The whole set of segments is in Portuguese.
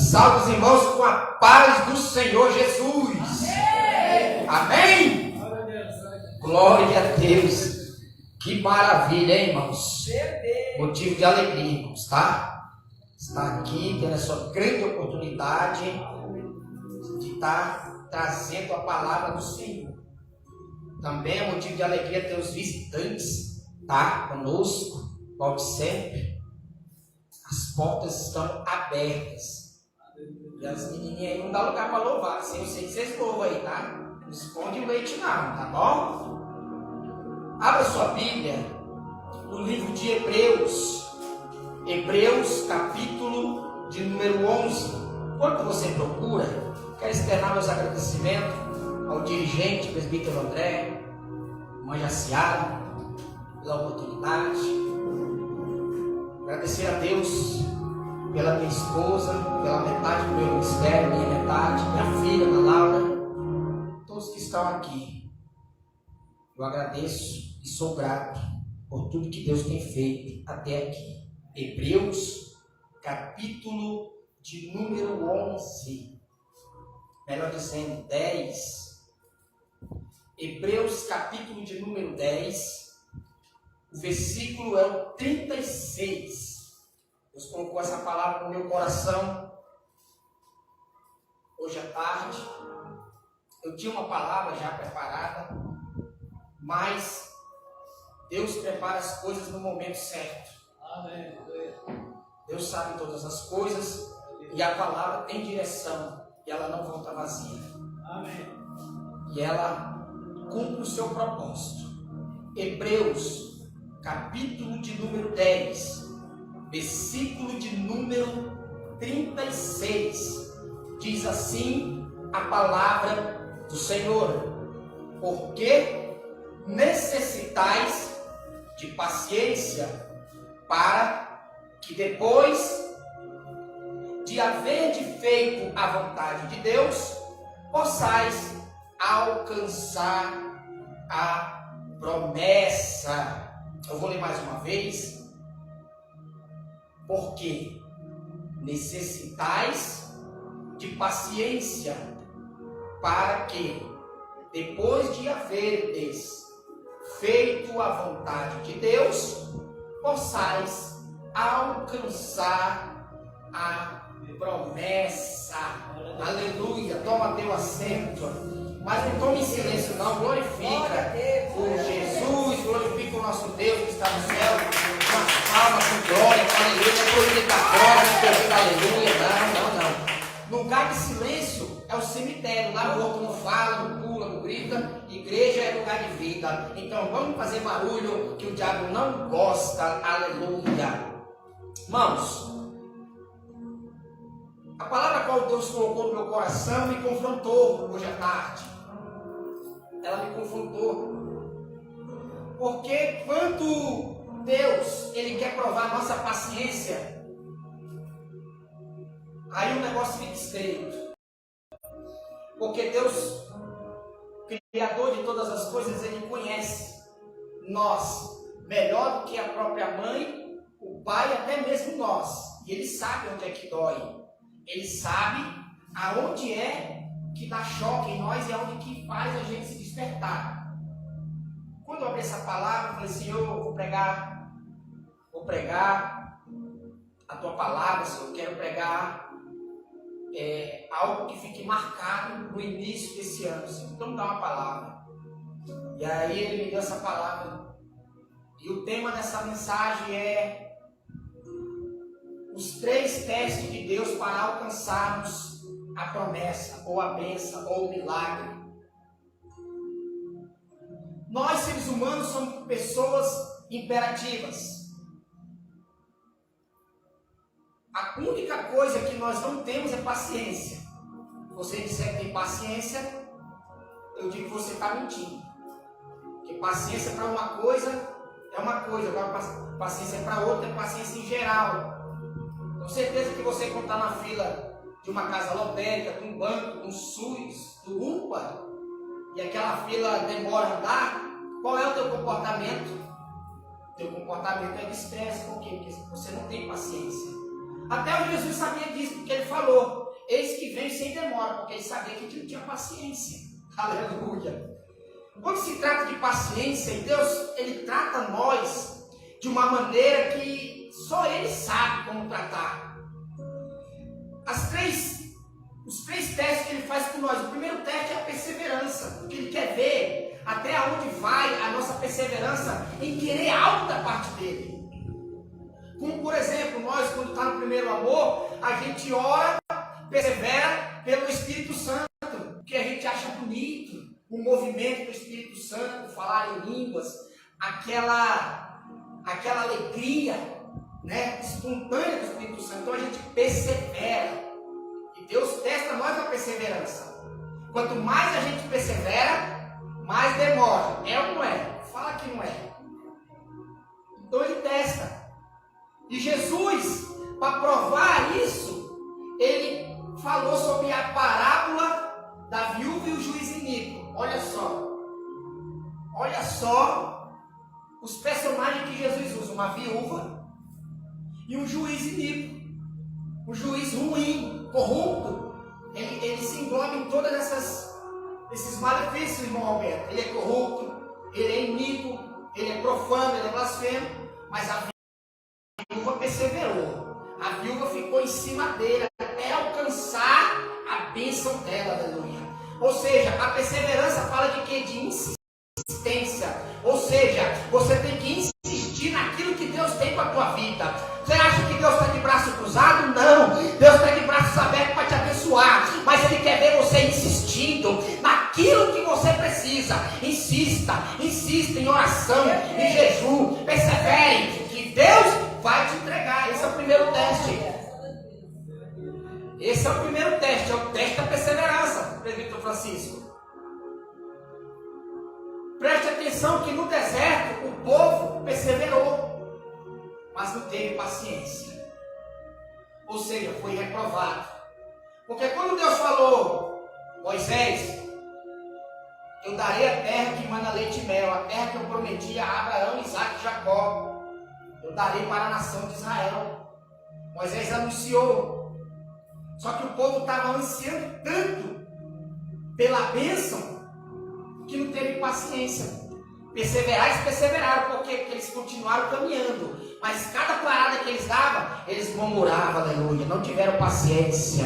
Salve os irmãos com a paz do Senhor Jesus. Amém? Glória a Deus. Que maravilha, hein, irmãos? Motivo de alegria, irmãos, tá? Estar aqui tendo essa grande oportunidade de estar trazendo a palavra do Senhor. Também é motivo de alegria ter os visitantes, tá? Conosco, volte sempre. As portas estão abertas. E as menininhas aí não dá lugar para louvar. Eu sei que vocês louvam aí, tá? Não esconde o leite não, tá bom? Abra sua Bíblia no livro de Hebreus. Hebreus, capítulo de número 11. Enquanto você procura, quero externar meus agradecimentos ao dirigente, presbítero André, mãe Jaciara, pela oportunidade. Agradecer a Deus pela minha esposa, pela metade do meu ministério, minha metade, minha filha, Ana Laura, todos que estão aqui. Eu agradeço e sou grato por tudo que Deus tem feito até aqui. Hebreus, capítulo de número 11. Melhor dizendo, 10. Hebreus, capítulo de número 10. O versículo é o 36. Deus colocou essa palavra no meu coração hoje à tarde. Eu tinha uma palavra já preparada, mas Deus prepara as coisas no momento certo. Amém. Deus sabe todas as coisas e a palavra tem direção e ela não volta vazia. Amém. E ela cumpre o seu propósito. Hebreus, capítulo de número 10, versículo de número 36, diz assim a palavra do Senhor: porque necessitais de paciência, para que depois de haver feito a vontade de Deus, possais alcançar a promessa. Eu vou ler mais uma vez. Porque necessitais de paciência, para que depois de haverdes feito a vontade de Deus, possais alcançar a promessa. Aleluia. Toma teu assento, mas não tome em silêncio não. Glorifica o Jesus, glorifica o nosso Deus que está no céu. Uma palma com glória, aleluia. Glorifica a glória, aleluia. Não. Lugar de silêncio é o cemitério. Lá o outro não fala, não pula, não grita. Igreja é lugar de vida. Então vamos fazer barulho que o diabo não gosta. Aleluia. Irmãos, a palavra qual Deus colocou no meu coração me confrontou hoje à tarde. Ela me confrontou. Porque quando Deus, Ele quer provar nossa paciência, aí o negócio fica estreito. Porque Deus, Criador de todas as coisas, Ele conhece nós melhor do que a própria mãe, o pai, até mesmo nós. E Ele sabe onde é que dói. Ele sabe aonde é que dá choque em nós e aonde que faz a gente se despertar. Quando eu abri essa palavra, eu falei, Senhor, eu vou pregar a Tua palavra, Senhor. Eu quero pregar algo que fique marcado no início desse ano, Senhor. Então me dá uma palavra. E aí Ele me deu essa palavra. E o tema dessa mensagem é os 3 testes de Deus para alcançarmos a promessa, ou a bênção, ou o milagre. Nós, seres humanos, somos pessoas imperativas. A única coisa que nós não temos é paciência. Se você disser que tem paciência, eu digo que você está mentindo. Porque paciência para uma coisa é uma coisa, agora paciência para outra é paciência em geral. Com certeza que você, quando está na fila de uma casa lotérica, de um banco, do SUS, do UPA, e aquela fila demora a andar, qual é o teu comportamento? Teu comportamento é de estresse. Por quê? Porque você não tem paciência. Até o Jesus sabia disso, porque ele falou: eis que vem sem demora, porque ele sabia que a gente não tinha paciência. Aleluia. Quando se trata de paciência, Deus, Ele trata nós de uma maneira que só Ele sabe como tratar. Os três testes que Ele faz com nós. O primeiro teste é a perseverança, porque Ele quer ver até onde vai a nossa perseverança em querer algo da parte dEle. Como, por exemplo, nós, quando está no primeiro amor, a gente ora, persevera pelo Espírito Santo, que a gente acha bonito, o movimento do Espírito Santo, falar em línguas, aquela alegria, né, espontânea do Espírito Santo. Então a gente persevera. E Deus testa nós na perseverança. Quanto mais a gente persevera, mais demora. É ou não é? Fala que não é. Então Ele testa. E Jesus, para provar isso, Ele falou sobre a parábola da viúva e o juiz iníquo. Olha só os personagens que Jesus usa: uma viúva e um juiz iníquo, um juiz ruim, corrupto. Ele se engloba em todas esses malefícios, irmão Alberto. Ele é corrupto, ele é iníquo, ele é profano, ele é blasfemo, mas a viúva perseverou. A viúva ficou em cima dele até alcançar a bênção dela, aleluia. Ou seja, a perseverança fala de quê? De insistência. Ou seja, você tem que insistir naquilo que Deus tem para a tua vida. Você acha que Deus está de braço cruzado? Não. Deus está de braços abertos para te abençoar. Mas Ele quer ver você insistindo naquilo que você precisa. Insista em oração, em jejum. Persevere, que Deus vai te entregar. Esse é o primeiro teste. Esse é o primeiro teste, é o teste da perseverança, presbítero Francisco. Preste atenção que no deserto o povo perseverou, mas não teve paciência. Ou seja, foi reprovado. Porque quando Deus falou: Moisés, eu darei a terra que emana leite e mel, a terra que eu prometi a Abraão, Isaque e Jacó, eu darei para a nação de Israel. Moisés anunciou. Só que o povo estava ansiando tanto pela bênção que não teve paciência. Perseveraram, eles perseveraram, porque eles continuaram caminhando. Mas cada parada que eles davam, eles murmuravam, aleluia, não tiveram paciência.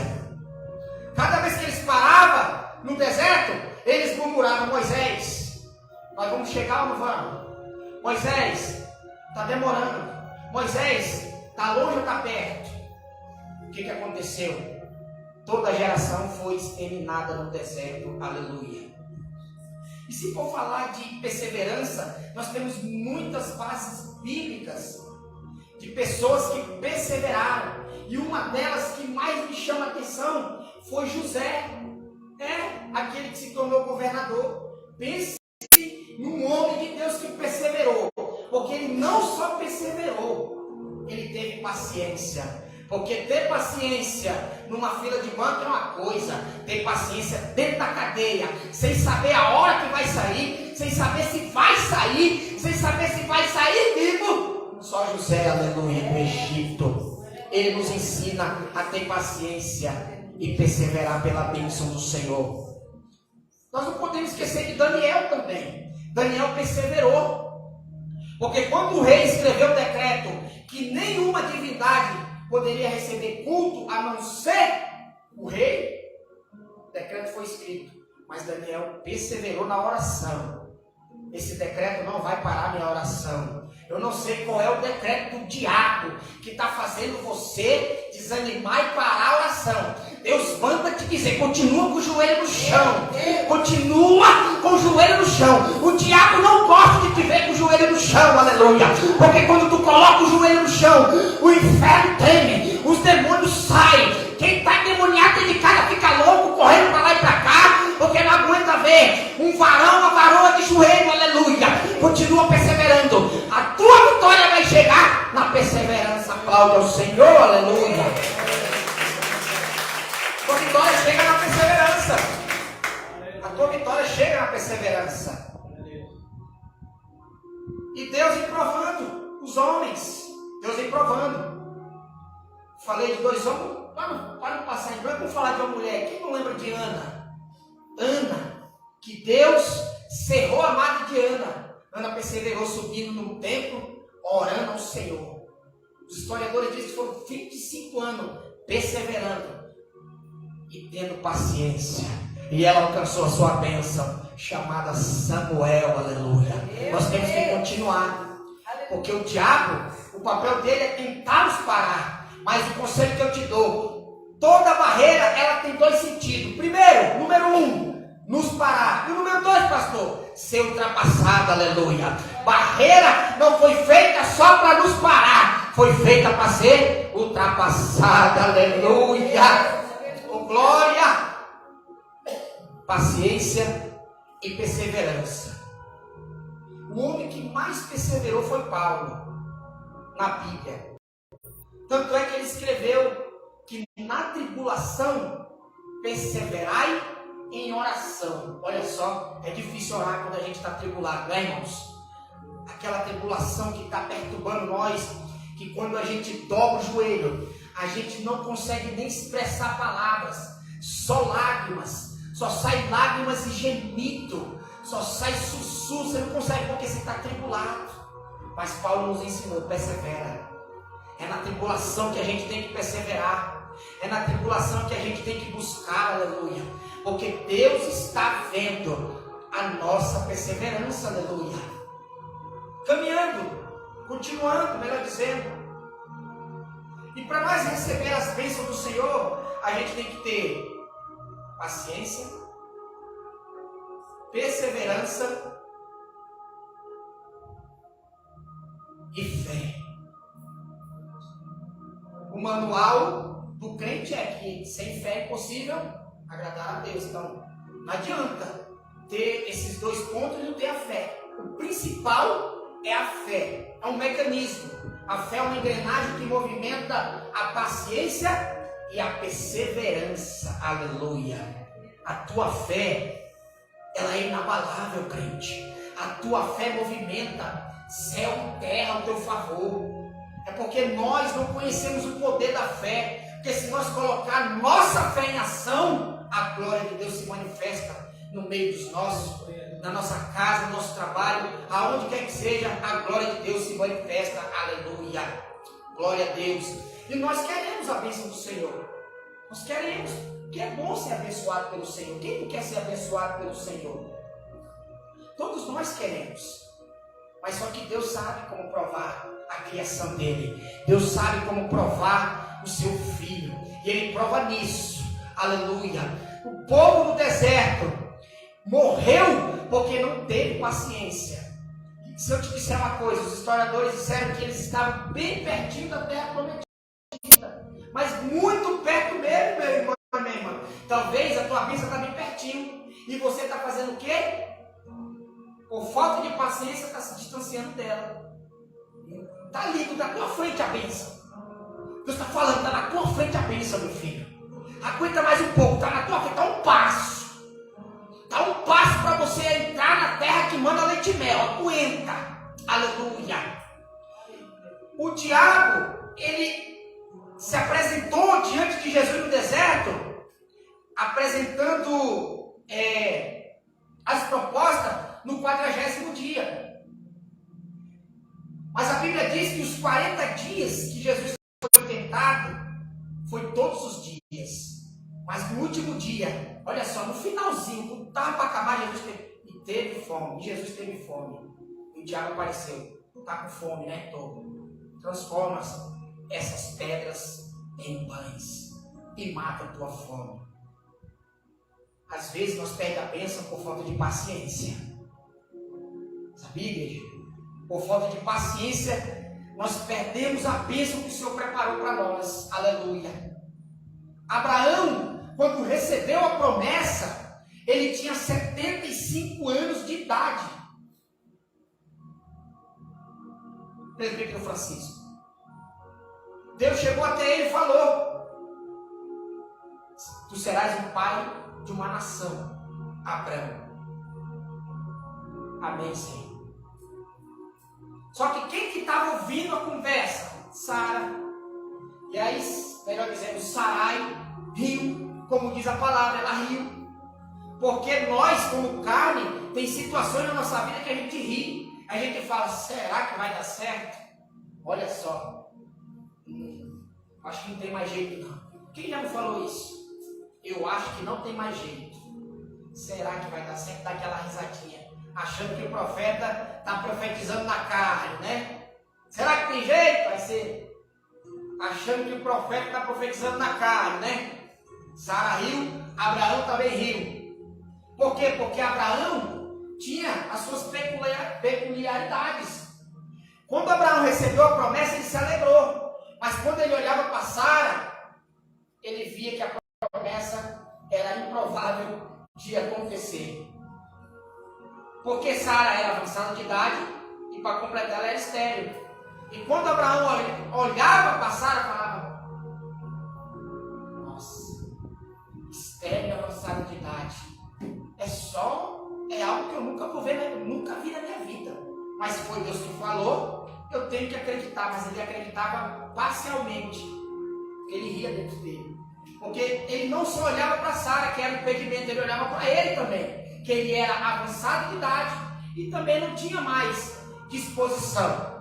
Cada vez que eles paravam no deserto, eles murmuravam: Moisés, nós vamos chegar ou não vamos? Moisés, está demorando. Moisés, está longe ou está perto? O que aconteceu? Toda a geração foi exterminada no deserto, aleluia. E se for falar de perseverança, nós temos muitas bases bíblicas de pessoas que perseveraram. E uma delas que mais me chama a atenção foi José. Aquele que se tornou governador. Pense num homem de Deus que perseverou. Porque ele não só perseverou, ele teve paciência. Porque ter paciência numa fila de banco é uma coisa, ter paciência dentro da cadeia, sem saber a hora que vai sair, sem saber se vai sair, sem saber se vai sair vivo. Só José, aleluia, do Egito, ele nos ensina a ter paciência e perseverar pela bênção do Senhor. Nós não podemos esquecer de Daniel também. Daniel perseverou, porque quando o rei escreveu o decreto que nenhuma divindade poderia receber culto a não ser o rei, o decreto foi escrito, mas Daniel perseverou na oração. Esse decreto não vai parar minha oração. Eu não sei qual é o decreto do diabo que está fazendo você desanimar e parar a oração. Deus manda te dizer: continua com o joelho no chão. Continua com o joelho no chão. O diabo não gosta de te ver com o joelho no chão, aleluia. Porque quando tu coloca o joelho no chão, o inferno treme, os demônios saem. Quem está endemoniado dentro de casa fica louco, correndo para lá e para cá, porque não aguenta ver um varão, uma varoa de joelho, aleluia. Continua perseverando. A tua vitória vai chegar na perseverança. Aplaude ao Senhor, aleluia. A tua vitória chega na perseverança. A tua vitória chega na perseverança. E Deus vem provando os homens. Deus vem provando. Falei vamos falar de uma mulher. Quem não lembra de Ana? Ana, que Deus cerrou a madre de Ana. Ana perseverou subindo no templo, orando ao Senhor. Os historiadores dizem que foram 25 anos perseverando e tendo paciência. E ela alcançou a sua bênção, chamada Samuel, aleluia. Nós temos que continuar, porque o diabo, o papel dele é tentar nos parar. Mas o conselho que eu te dou, toda barreira, ela tem dois sentidos. Primeiro, número 1, nos parar. E o número 2, pastor, ser ultrapassada, aleluia. Barreira não foi feita só para nos parar, foi feita para ser ultrapassada, aleluia. Oh, glória! Paciência e perseverança. O homem que mais perseverou foi Paulo, na Bíblia. Tanto é que ele escreveu que na tribulação perseverai em oração. Olha só, é difícil orar quando a gente está tribulado, não é, irmãos? Aquela tribulação que está perturbando nós, que quando a gente dobra o joelho, a gente não consegue nem expressar palavras, só lágrimas. Só sai lágrimas e gemido, só sai sussurro, você não consegue porque você está tribulado. Mas Paulo nos ensinou, persevera. É na tribulação que a gente tem que perseverar. É na tribulação que a gente tem que buscar, aleluia. Porque Deus está vendo a nossa perseverança, aleluia. Caminhando, continuando, melhor dizendo. E para nós receber as bênçãos do Senhor, a gente tem que ter paciência, perseverança e fé. O manual do crente é que sem fé é impossível agradar a Deus. Então, não adianta ter esses dois pontos e não ter a fé. O principal é a fé, é um mecanismo. A fé é uma engrenagem que movimenta a paciência e a perseverança, aleluia. A tua fé, ela é inabalável, crente. A tua fé movimenta céu e terra ao teu favor. É porque nós não conhecemos o poder da fé. Porque se nós colocar nossa fé em ação, a glória de Deus se manifesta no meio dos nossos, na nossa casa, no nosso trabalho, aonde quer que seja, a glória de Deus se manifesta, aleluia. Glória a Deus. E nós queremos a bênção do Senhor. Nós queremos, porque é bom ser abençoado pelo Senhor. Quem não quer ser abençoado pelo Senhor? Todos nós queremos. Mas só que Deus sabe como provar a criação dele. Deus sabe como provar o seu filho. E ele prova nisso. Aleluia. O povo no deserto morreu porque não teve paciência. Se eu te disser uma coisa, os historiadores disseram que eles estavam bem pertinho da terra prometida. Mas muito perto mesmo, meu irmão e minha irmã. Talvez a tua bênção está bem pertinho. E você está fazendo o quê? Por falta de paciência, está se distanciando dela. Está ali, está na tua frente a bênção. Deus está falando, está na tua frente a bênção, meu filho. Aguenta mais um pouco, está na tua frente, está um passo. Está um passo para você entrar na terra que manda leite e mel. Aguenta. Aleluia. O diabo, ele se apresentou diante de Jesus no deserto, apresentando as propostas no 40º dia. Mas a Bíblia diz que os 40 dias que Jesus foi tentado, foi todos os dias. Mas no último dia, olha só, no finalzinho, quando estava para acabar, Jesus teve fome. E Jesus teve fome. E o diabo apareceu. Está com fome, né? Transforma essas pedras em pães e mata a tua fome. Às vezes nós perdemos a bênção por falta de paciência. Sabia, igreja? Por falta de paciência, nós perdemos a bênção que o Senhor preparou para nós. Aleluia. Abraão, quando recebeu a promessa, ele tinha 75 anos de idade. Presbítero Francisco. Deus chegou até ele e falou: tu serás um pai de uma nação, Abraão. Amém, Senhor. Só que quem que estava ouvindo a conversa? Sara. E aí, melhor dizendo, Sarai riu como diz a palavra, ela riu. Porque nós, como carne, tem situações na nossa vida que a gente ri. A gente fala, será que vai dar certo? Olha só. Acho que não tem mais jeito não. Quem já me falou isso? Eu acho que não tem mais jeito. Será que vai dar certo? Dá aquela risadinha. Achando que o profeta está profetizando na carne, né? Será que tem jeito? Vai ser. Achando que o profeta está profetizando na carne, né? Sara riu, Abraão também riu. Por quê? Porque Abraão tinha as suas peculiaridades. Quando Abraão recebeu a promessa, ele se alegrou. Mas quando ele olhava para Sara, ele via que a promessa era improvável de acontecer. Porque Sara era avançada de idade e para completar ela era estéril. E quando Abraão olhava para Sara, falava: nossa, estéril e avançada de idade. É algo que eu nunca vou ver, nunca vi na minha vida. Mas foi Deus que falou, eu tenho que acreditar. Mas ele acreditava parcialmente. Ele ria dentro dele. Porque ele não só olhava para Sara, que era um impedimento, ele olhava para ele também. Que ele era avançado de idade e também não tinha mais disposição.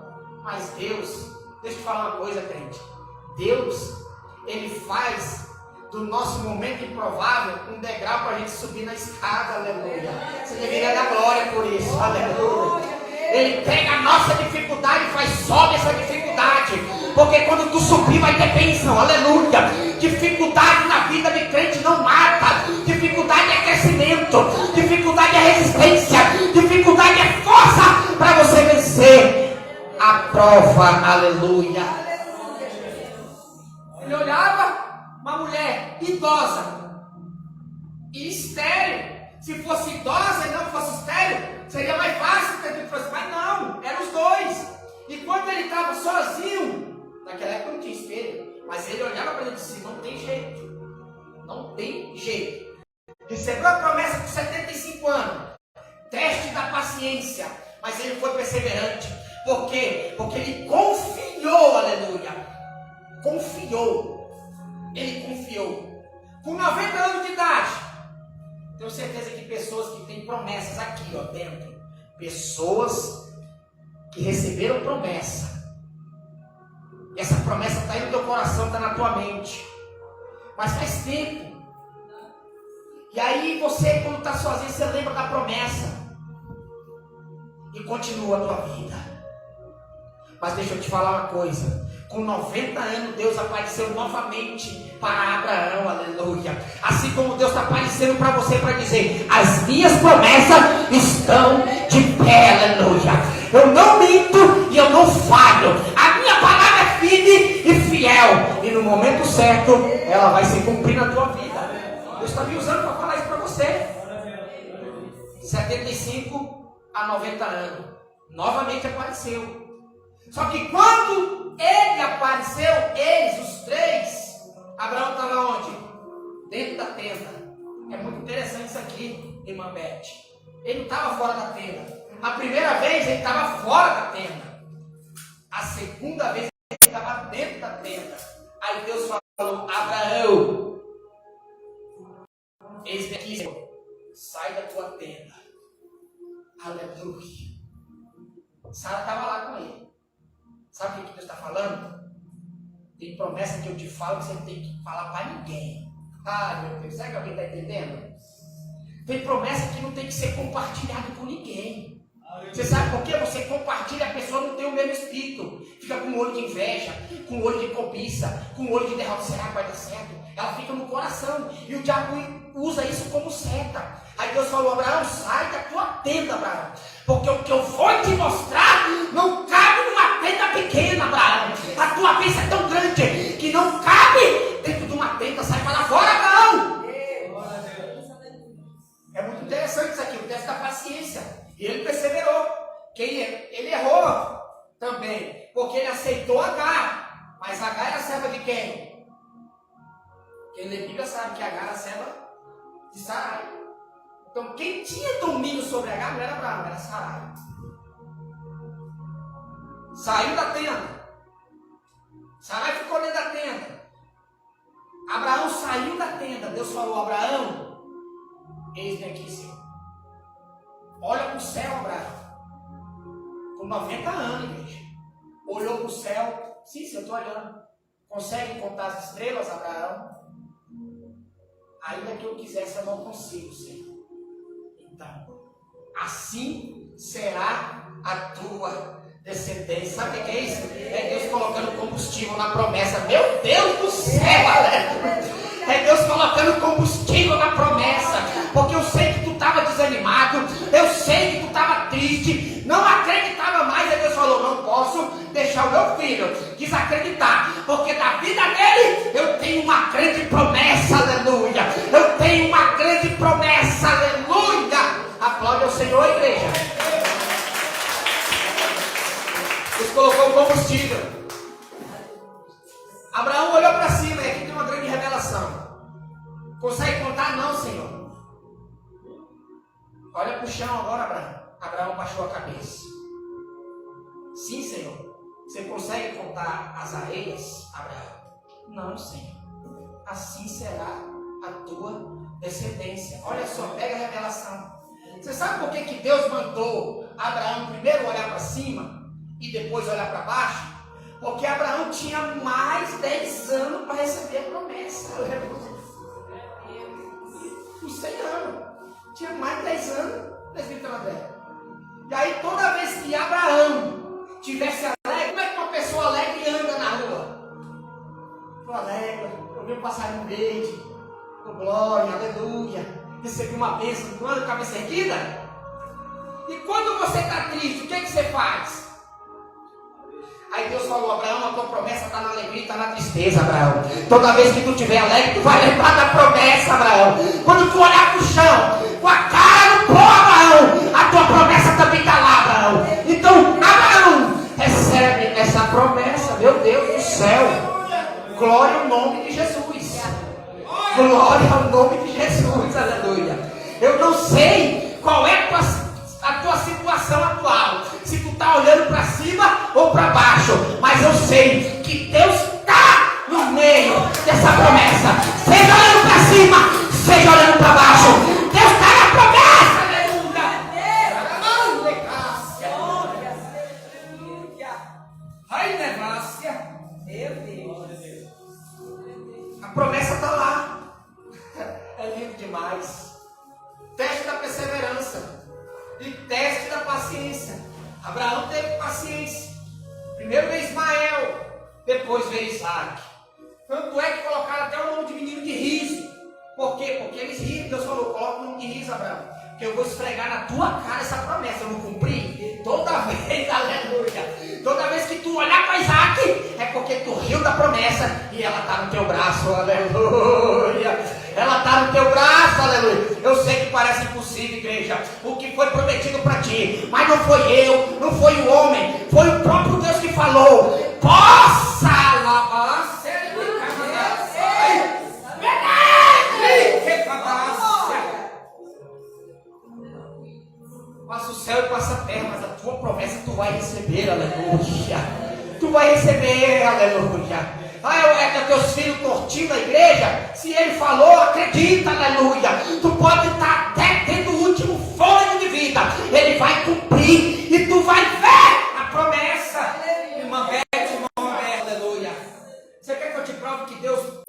Mas Deus, deixa eu te falar uma coisa, crente. Deus, ele faz do nosso momento improvável um degrau para a gente subir na escada, aleluia. Você deveria dar glória por isso, aleluia. Ele pega a nossa dificuldade e faz sobe essa dificuldade. Porque quando tu subir vai ter bênção, aleluia. Dificuldade na vida de crente não mata. Dificuldade é crescimento. Dificuldade é resistência. Dificuldade é força para você vencer a prova, aleluia. Ele olhava uma mulher idosa e estéril. Se fosse idosa e não fosse estéril, seria mais fácil ter que fosse, mas não, eram os dois. E quando ele estava sozinho, naquela época não tinha espelho, mas ele olhava para ele e disse: não tem jeito, não tem jeito. Recebeu a promessa com 75 anos, teste da paciência, mas ele foi perseverante. Por quê? Porque ele confiou, aleluia. Confiou. Ele confiou. Com 90 anos de idade, tenho certeza que pessoas que têm promessas aqui, ó, dentro, pessoas que receberam promessa, e essa promessa está aí no teu coração, está na tua mente, mas faz tempo. E aí você, quando está sozinho, você lembra da promessa e continua a tua vida. Mas deixa eu te falar uma coisa. Com 90 anos, Deus apareceu novamente para Abraão, aleluia. Assim como Deus está aparecendo para você para dizer: as minhas promessas estão de pé, aleluia. Eu não minto e eu não falho. A minha palavra é firme e fiel. E no momento certo, ela vai se cumprir na tua vida. Deus está me usando para falar isso para você. 75 a 90 anos. Novamente apareceu. Só que quando ele apareceu, eles, os três, Abraão estava onde? Dentro da tenda. É muito interessante isso aqui, irmã Beth. Ele não estava fora da tenda. A primeira vez ele estava fora da tenda. A segunda vez ele estava dentro da tenda. Aí Deus falou: Abraão, eis-me aqui, Senhor. Sai da tua tenda. Aleluia. Sara estava lá com ele. Sabe o que Deus está falando? Tem promessa que eu te falo que você não tem que falar para ninguém. Ah, meu Deus, será que alguém está entendendo? Tem promessa que não tem que ser compartilhada com ninguém. Você sabe por quê? Você compartilha, a pessoa não tem o mesmo espírito. Fica com um olho de inveja, com um olho de cobiça, com um olho de derrota. Será que vai dar certo? Ela fica no coração. E o diabo usa isso como seta. Aí Deus falou: Abraão, sai da tua tenda, Abraão. Porque o que eu vou te mostrar não cabe numa tenda pequena, Abraão. A tua bênção é tão grande que não cabe dentro de uma tenda. Sai para fora, Abraão. É muito interessante isso aqui, o teste da paciência. E ele perseverou. Que ele errou também. Porque ele aceitou Agar. Mas Agar era serva de quem? Quem lê Bíblia sabe que Agar era serva de Sarai. Então quem tinha domínio sobre Agar não era Abraão, era Sarai. Saiu da tenda. Sarai ficou dentro da tenda. Abraão saiu da tenda. Deus falou: Abraão, eis-me aqui, Senhor. Olha para o céu, Abraão. Com 90 anos, igreja. Olhou para o céu. Sim, eu estou olhando. Consegue contar as estrelas, Abraão? Ainda que eu quisesse, eu não consigo, Senhor. Então, assim será a tua descendência. Sabe o que é isso? É Deus colocando combustível na promessa. Meu Deus do céu, aleluia. É Deus colocando combustível na promessa. Porque eu sei que tu estava desanimado. Eu sei que tu estava triste. Não acreditava mais. Aí Deus falou: não posso deixar o meu filho desacreditar. Porque da vida dele eu tenho uma grande promessa. Aleluia. Eu tenho uma grande promessa. Aleluia. Aplaude ao Senhor, igreja. Deus colocou o combustível. Abraão olhou para cima, e aqui tem uma grande revelação. Consegue contar? Não, Senhor. Olha para o chão agora, Abraão. Abraão baixou a cabeça. Sim, Senhor. Você consegue contar as areias, Abraão? Não, Senhor. Assim será a tua descendência. Olha só, pega a revelação. Você sabe por que Deus mandou Abraão primeiro olhar para cima e depois olhar para baixo? Porque Abraão tinha mais 10 anos para receber a promessa. Os 100 anos. Tinha mais de 10 anos, presbítero André. E aí toda vez que Abraão tivesse alegre, como é que uma pessoa alegre anda na rua? Estou alegre, eu vi um passarinho verde, com glória, aleluia, recebi uma bênção, não anda com a cabeça erguida? E quando você está triste, o que você faz? Aí Deus falou: Abraão, a tua promessa está na alegria e está na tristeza, Abraão. Toda vez que tu estiver alegre, tu vai lembrar da promessa, Abraão. Quando tu olhar para o chão, com a cara no pó, Abraão, a tua promessa também está lá, Abraão. Então, Abraão, recebe essa promessa, meu Deus do céu. Glória ao nome de Jesus. Glória ao nome de Jesus, aleluia. Eu não sei qual é a tua situação atual. Se tu está olhando para cima ou para baixo, mas eu sei que Deus está no meio dessa promessa. Seja olhando para cima, seja olhando para baixo, Deus está na promessa. Aleluia. A promessa está lá. É lindo demais. Teste da perseverança e teste da paciência. Abraão teve paciência. Primeiro veio Ismael, depois veio Isaac. Tanto é que colocaram até o nome de menino de riso. Por quê? Porque eles riram. Deus falou: coloca o nome de riso, Abraão, que eu vou esfregar na tua cara essa promessa. Eu não cumpri? Toda vez, aleluia. Toda vez que tu olhar para Isaac, é porque tu riu da promessa e ela está no teu braço, aleluia. Ela está no teu braço, aleluia. Eu sei que parece impossível, igreja, o que foi prometido para ti, mas não foi eu, não foi o homem, foi o próprio Deus que falou: possa lavar, passa o céu e passa a terra, mas a tua promessa tu vai receber, aleluia. Tu vai receber, aleluia. É teus filhos tortinhos na igreja. Se ele falou, acredita, aleluia. Tu pode estar até tendo o último fôlego de vida, ele vai cumprir e tu vai ver a promessa. Irmã Beth, irmã Beth, aleluia. Você quer que eu te prove que Deus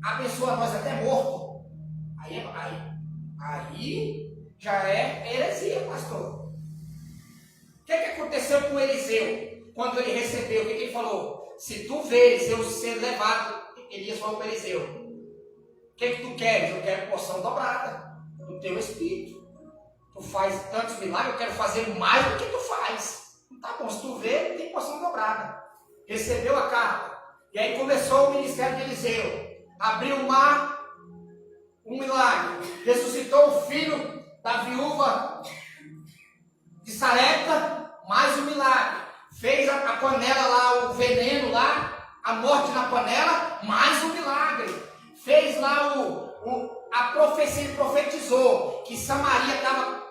abençoa nós até morto? Aí já é heresia, pastor. O que aconteceu com Eliseu? Quando ele recebeu, o que ele falou? Se tu vês eu ser levado, Elias falou para Eliseu: o que tu queres? Eu quero porção dobrada do teu espírito. Tu faz tantos milagres, eu quero fazer mais do que tu faz. Tá bom, se tu vê, tem porção dobrada. Recebeu a carta. E aí começou o ministério de Eliseu. Abriu o mar, um milagre. Ressuscitou o filho da viúva de Sarepta, mais um milagre. Fez a panela lá, o veneno lá, a morte na panela, mais um milagre. Fez lá a profecia, ele profetizou que Samaria estava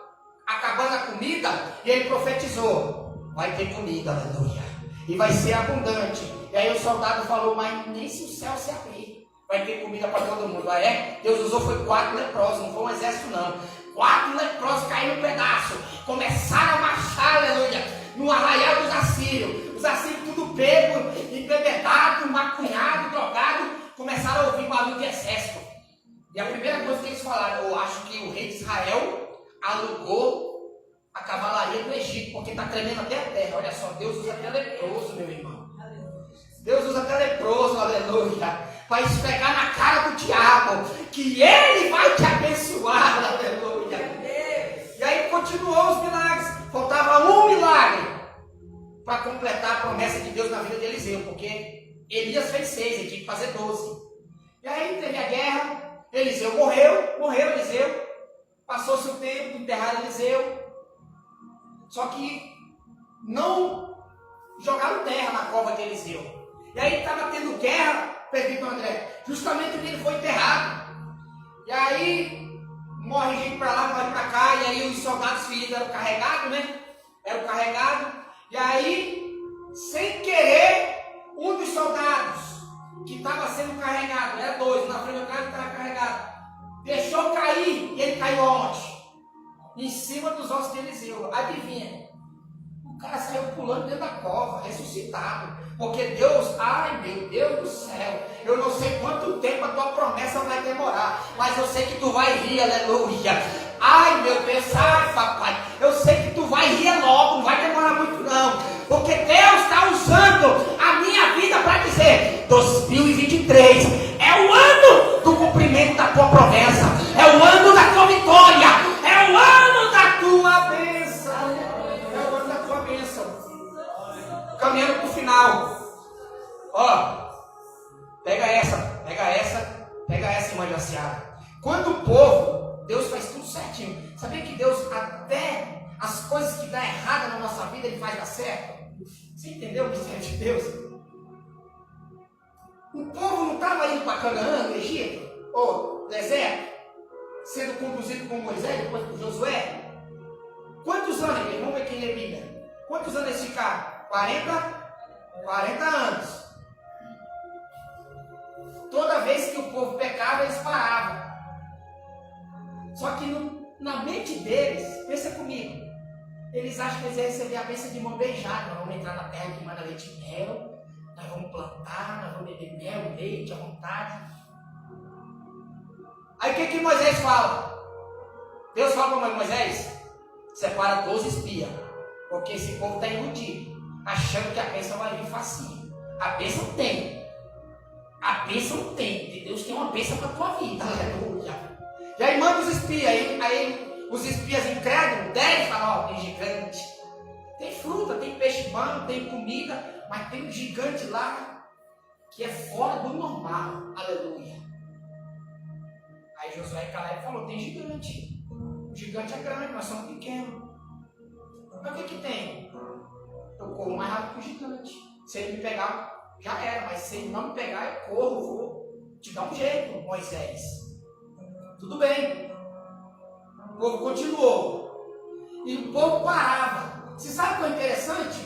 acabando a comida, e ele profetizou: vai ter comida, aleluia, e vai ser abundante. E aí o soldado falou: mas nem se o céu se abrir, vai ter comida para todo mundo. Ah, é? Deus usou foi 4 leprosos, não foi um exército não. 4 leprosos caíram no pedaço, começaram a marchar, aleluia, no arraial dos assírios. Os assírios tudo pego, embebedado, macunhado, drogado, começaram a ouvir barulho de exército. E a primeira coisa que eles falaram, eu acho que o rei de Israel alugou a cavalaria do Egito, porque está tremendo até a terra. Olha só, Deus usa até leproso, meu irmão. Deus usa até leproso, aleluia, para esfregar na cara do diabo, que ele vai te abençoar, aleluia. E aí continuou os milagres. Faltava um milagre para completar a promessa de Deus na vida de Eliseu, porque Elias fez 6, ele tinha que fazer 12. E aí teve a guerra, Eliseu morreu Eliseu, passou-se o tempo, enterraram Eliseu, só que não jogaram terra na cova de Eliseu. E aí estava tendo guerra, presbítero André, justamente onde ele foi enterrado. E aí morre gente para lá, morre para cá, e aí os soldados feridos eram carregados, né? Eram carregados. E aí, sem querer, um dos soldados que estava sendo carregado, era 2, na frente do cara que estava carregado, deixou cair, e ele caiu aonde? Em cima dos ossos de Eliseu. Adivinha? O cara saiu pulando dentro da cova, ressuscitado. Porque Deus, ai meu Deus do céu, eu não sei quanto tempo a tua promessa vai demorar, mas eu sei que tu vai rir, aleluia. Ai meu Deus, ai papai, eu sei que tu vai rir logo, não vai demorar muito não, porque Deus está usando a minha vida para dizer, 2023 é o ano do cumprimento da tua promessa, é o ano da tua vitória, é o ano da tua bênção, é o ano da tua bênção. Caminhando para o final. Ó, pega essa, irmã Jaciara. Quando o povo, Deus faz tudo certinho. Sabia que Deus, até as coisas que dão errado na nossa vida, Ele faz dar certo? Você entendeu o mistério de Deus? O povo não estava indo para Canaã, no Egito, ou deserto, sendo conduzido por Moisés, depois por Josué. Quantos anos, vamos ver quem lê Bíblia. Quantos anos eles ficaram? 40 anos. Toda vez que o povo pecava, eles paravam. Só que na mente deles, pensa comigo, eles acham que eles iam receber a bênção de mão beijada. Nós vamos entrar na terra que manda leite e mel, nós vamos plantar, nós vamos beber mel, leite à vontade. Aí o que Moisés fala? Deus fala para Moisés, separa 12 espias, porque esse povo está iludido, achando que a bênção vai vir facinho. A bênção tem. A bênção tem. Deus tem uma bênção para a tua vida. Aleluia. E aí manda os espias. Aí os espias incrédulos, 10 falam, ó, tem gigante. Tem fruta, tem peixe bom, tem comida, mas tem um gigante lá que é fora do normal. Aleluia. Aí Josué e Caleb falou, tem gigante. O gigante é grande, nós somos pequenos. Mas o que tem? Eu corro mais rápido que o gigante. Se ele me pegar, já era. Mas se ele não me pegar, eu corro, vou te dar um jeito, Moisés. Tudo bem. O povo continuou. E o povo parava. Você sabe o que é interessante?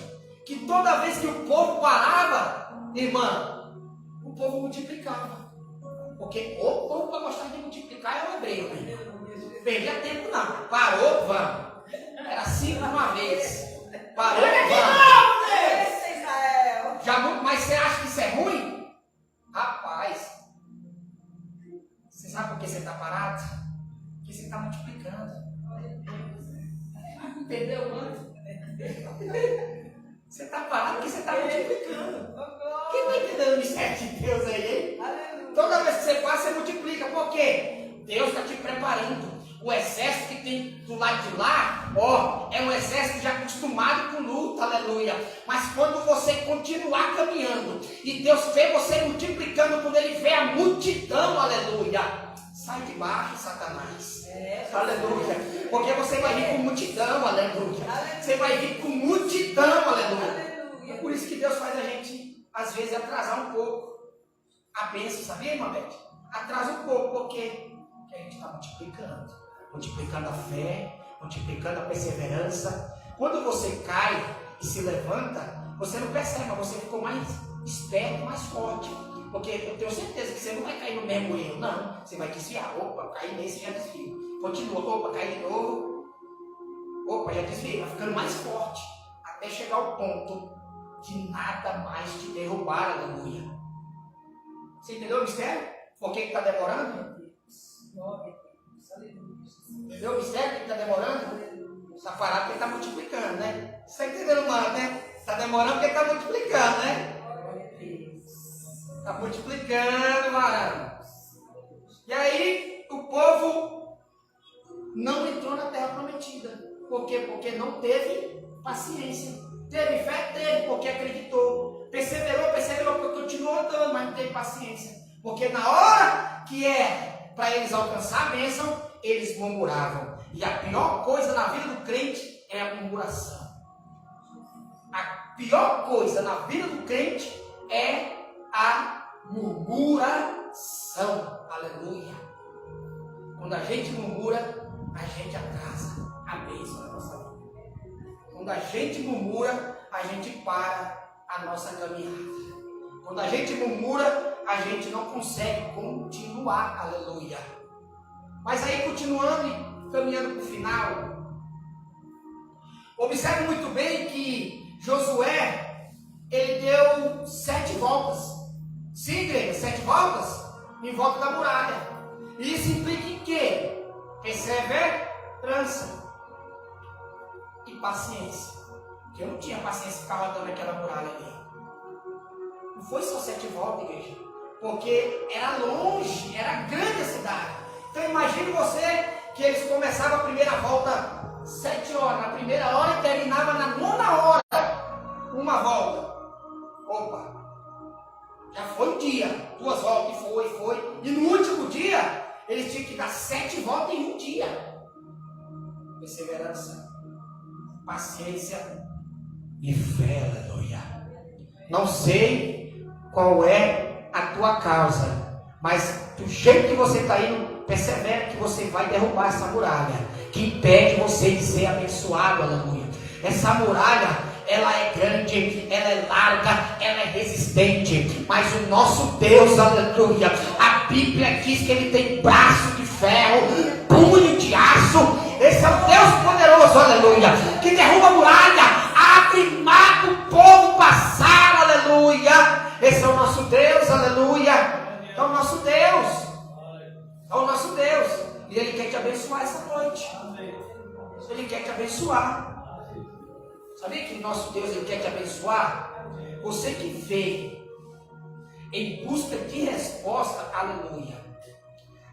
Que toda vez que o povo parava, irmã, o povo multiplicava. Porque o povo para gostar de multiplicar é o hebreu. Perdia tempo não. Parou, vamos. Era 5 uma vez. Parou, vamos. Mas você acha que isso é ruim? Rapaz, você sabe por que você está parado? Porque você está multiplicando. Entendeu, mano? Você está parado porque você está multiplicando. Quem está entendendo o mistério de Deus aí, hein? Toda vez que você passa, você multiplica. Por quê? Deus está te preparando. O exército que tem do lado de lá, ó, é um exército já acostumado com luta, aleluia. Mas quando você continuar caminhando e Deus vê você multiplicando, quando Ele vê a multidão, aleluia, sai de baixo, Satanás. Aleluia. Porque você vai vir com multidão, aleluia. Você vai vir com multidão, aleluia. É por isso que Deus faz a gente, às vezes, atrasar um pouco a bênção, sabia, irmã Beth? Atrasa um pouco, porque a gente está multiplicando. Multiplicando a fé, multiplicando a perseverança. Quando você cai e se levanta, você não percebe, mas você ficou mais esperto, mais forte. porque eu tenho certeza que você não vai cair no mesmo erro, não. Você vai desviar. Opa, caí nesse, já desvio. Continua, opa, caí de novo. Opa, já desviei. Vai ficando mais forte. Até chegar ao ponto de nada mais te derrubar, aleluia. Você entendeu o mistério? Por que está demorando? Entendeu o mistério que está demorando? Está parado porque está multiplicando, né? Você está entendendo, mano, né? Está demorando porque está multiplicando, né? Está multiplicando, mano. E aí, o povo não entrou na terra prometida. Por quê? Porque não teve paciência. Teve fé? Teve, porque acreditou. Perseverou, porque continuou andando, mas não teve paciência. Porque na hora que é para eles alcançar a bênção, eles murmuravam. E a pior coisa na vida do crente é a murmuração. A pior coisa na vida do crente é a murmuração. Aleluia. Quando a gente murmura, a gente atrasa a bênção da nossa vida. Quando a gente murmura, a gente para a nossa caminhada. Quando a gente murmura, a gente não consegue continuar. Aleluia. Mas aí, continuando e caminhando para o final, observe muito bem que Josué, ele deu 7 voltas. Sim, igreja, 7 voltas em volta da muralha. E isso implica em quê? Perseverança e paciência. Porque eu não tinha paciência de ficar rodando aquela muralha ali. Não foi só 7 voltas, igreja. Porque era longe, era grande a cidade. Então imagine você que eles começavam a primeira volta 7 horas, na primeira hora e terminava na 9ª hora. Uma volta. Opa! Já foi um dia, 2 voltas, e foi. E no último dia, eles tinham que dar 7 voltas em um dia. Perseverança, paciência e fé, aleluia. Não sei qual é a tua causa, mas do jeito que você está indo, persevera que você vai derrubar essa muralha que impede você de ser abençoado, aleluia. Essa muralha, ela é grande, ela é larga, ela é resistente, mas o nosso Deus, aleluia, a Bíblia diz que ele tem braço de ferro, punho de aço. Esse é o Deus poderoso, aleluia, que derruba a muralha, abre e mata o povo passar, aleluia. Esse é o nosso Deus, aleluia. É o nosso Deus. É o nosso Deus. E Ele quer te abençoar essa noite. Ele quer te abençoar. Sabia que o nosso Deus, Ele quer te abençoar? Você que veio em busca de resposta, aleluia.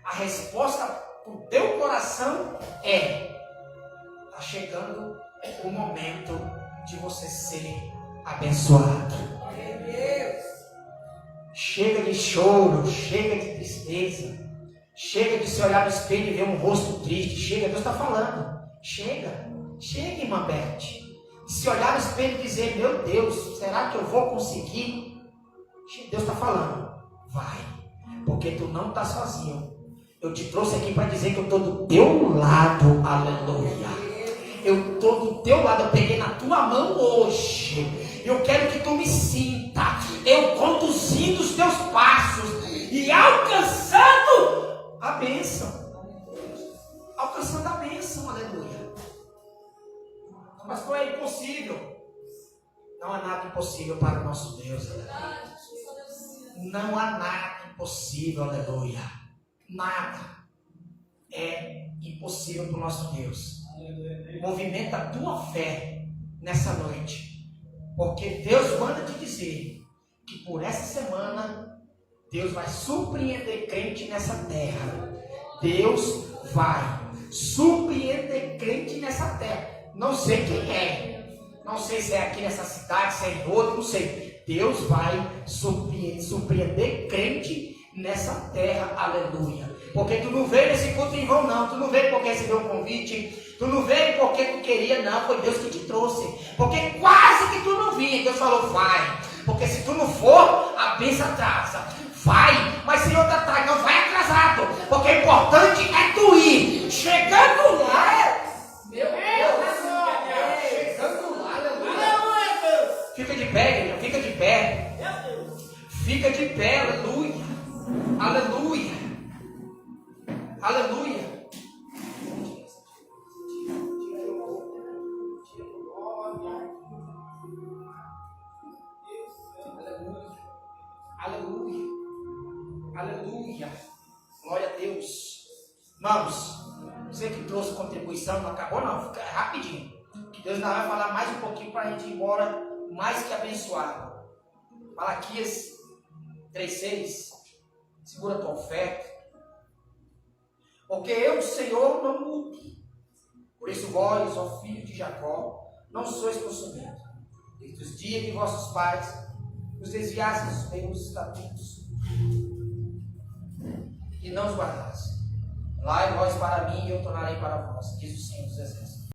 A resposta para o teu coração está chegando o momento de você ser abençoado. Chega de choro, chega de tristeza, chega de se olhar no espelho e ver um rosto triste. Chega, Deus está falando. Chega, irmã Beth. De se olhar no espelho e dizer: meu Deus, será que eu vou conseguir? Deus está falando, vai, porque tu não está sozinho. Eu te trouxe aqui para dizer que eu estou do teu lado, aleluia. Eu estou do teu lado, eu peguei na tua mão hoje. Eu quero que tu me sinta, eu conduzindo os teus passos e alcançando a bênção. Alcançando a bênção, aleluia. Mas qual é impossível? Não há nada impossível para o nosso Deus, aleluia. Não há nada impossível, aleluia. Nada é impossível para o nosso Deus. Movimenta a tua fé nessa noite, porque Deus manda te dizer que por essa semana Deus vai surpreender crente nessa terra. Deus vai surpreender crente nessa terra. Não sei quem é, não sei se é aqui nessa cidade, se é em outra, não sei. Deus vai surpreender crente nessa terra, aleluia. Porque tu não veio nesse culto em vão, não. Tu não veio porque recebeu um convite, tu não veio porque tu queria, não. Foi Deus que te trouxe, porque quase que tu não vinha. Deus falou: vai, porque se tu não for, a bênção atrasa. Vai, mas se outra atrás, não vai atrasado, porque o importante é tu ir. Chegando lá, meu Deus, chegando lá, aleluia. Fica de pé, igreja, fica de pé. Fica Fica de pé, aleluia. Aleluia. Aleluia. Aleluia. Aleluia. Glória a Deus. Vamos. Você que trouxe contribuição, não acabou não. Fica rapidinho. Deus ainda vai falar mais um pouquinho para a gente ir embora mais que abençoado. Malaquias 3,6. Segura a tua oferta. Porque eu, Senhor, não mudo. Por isso vós, ó filho de Jacó, não sois consumidos. Desde os dias de vossos pais, os desviastes dos meus estatutos e não os guardaste. Lá vós para mim e eu tornarei para vós, diz o Senhor dos Exércitos.